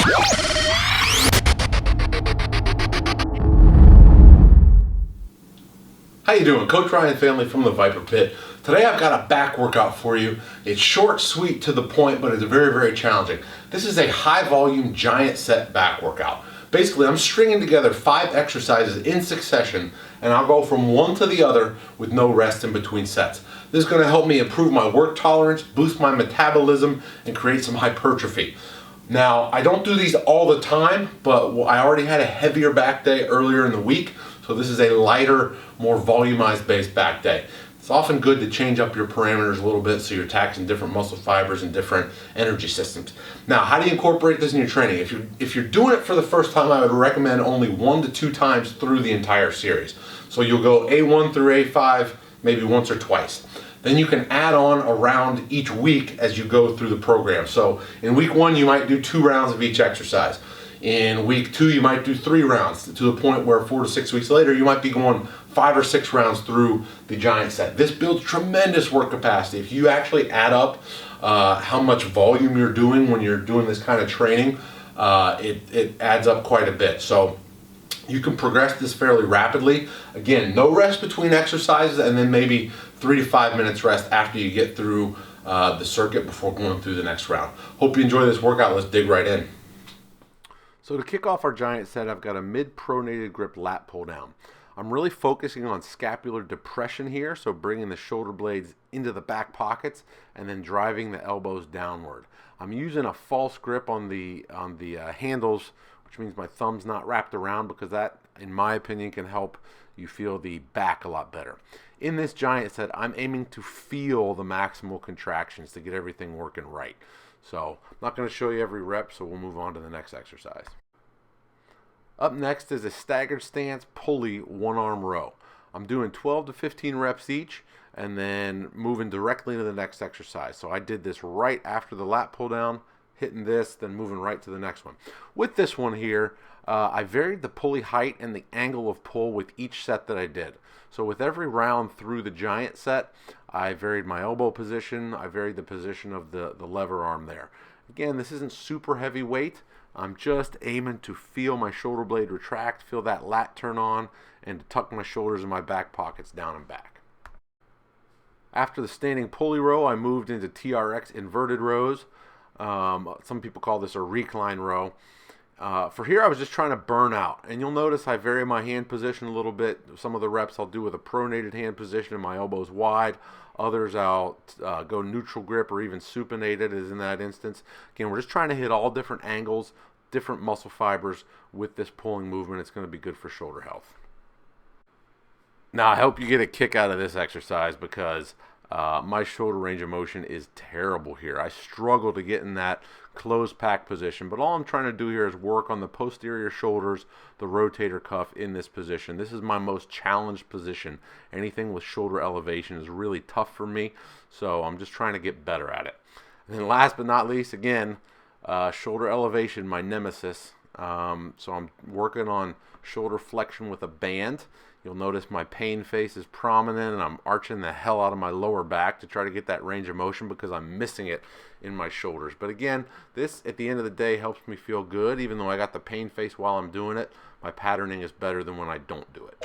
How you doing? Coach Ryan family from the Viper Pit. Today I've got a back workout for you. It's short, sweet, to the point, but it's very, very challenging. This is a high volume giant set back workout. Basically, I'm stringing together 5 exercises in succession, and I'll go from one to the other with no rest in between sets. This is going to help me improve my work tolerance, boost my metabolism, and create some hypertrophy. Now, I don't do these all the time, but I already had a heavier back day earlier in the week, so this is a lighter, more volumized based back day. It's often good to change up your parameters a little bit so you're taxing different muscle fibers and different energy systems. Now, how do you incorporate this in your training? If you're doing it for the first time, I would recommend only 1 to 2 times through the entire series. So you'll go A1 through A5, maybe once or twice. Then you can add on a round each week as you go through the program. So in week 1, you might do 2 rounds of each exercise. In week 2, you might do 3 rounds, to the point where 4 to 6 weeks later, you might be going 5 or 6 rounds through the giant set. This builds tremendous work capacity. If you actually add up how much volume you're doing when you're doing this kind of training, it adds up quite a bit. So you can progress this fairly rapidly. Again, no rest between exercises, and then maybe 3 to 5 minutes rest after you get through the circuit before going through the next round. Hope you enjoy this workout. Let's dig right in. So to kick off our giant set, I've got a mid-pronated grip lat pull down. I'm really focusing on scapular depression here, so bringing the shoulder blades into the back pockets and then driving the elbows downward. I'm using a false grip on the handles, which means my thumb's not wrapped around, because that, in my opinion, can help you feel the back a lot better. In this giant set, I'm aiming to feel the maximal contractions to get everything working right. So I'm not going to show you every rep, so we'll move on to the next exercise. Up next is a staggered stance pulley one-arm row. I'm doing 12 to 15 reps each and then moving directly into the next exercise. So I did this right after the lat pull down, hitting this, then moving right to the next one. With this one here, I varied the pulley height and the angle of pull with each set that I did. So with every round through the giant set, I varied my elbow position, I varied the position of the lever arm there. Again, this isn't super heavy weight. I'm just aiming to feel my shoulder blade retract, feel that lat turn on, and to tuck my shoulders and my back pockets down and back. After the standing pulley row, I moved into TRX Inverted Rows. Some people call this a recline row. For here, I was just trying to burn out, and you'll notice I vary my hand position a little bit. Some of the reps I'll do with a pronated hand position and my elbows wide. Others I'll go neutral grip or even supinated, as in that instance. Again, we're just trying to hit all different angles, different muscle fibers with this pulling movement. It's going to be good for shoulder health. Now, I hope you get a kick out of this exercise, because my shoulder range of motion is terrible here. I struggle to get in that closed pack position, but all I'm trying to do here is work on the posterior shoulders, the rotator cuff in this position. This is my most challenged position. Anything with shoulder elevation is really tough for me, so I'm just trying to get better at it. And then last but not least, again, shoulder elevation, my nemesis. So I'm working on shoulder flexion with a band. You'll notice my pain face is prominent, and I'm arching the hell out of my lower back to try to get that range of motion, because I'm missing it in my shoulders. But again, this at the end of the day helps me feel good. Even though I got the pain face while I'm doing it, my patterning is better than when I don't do it.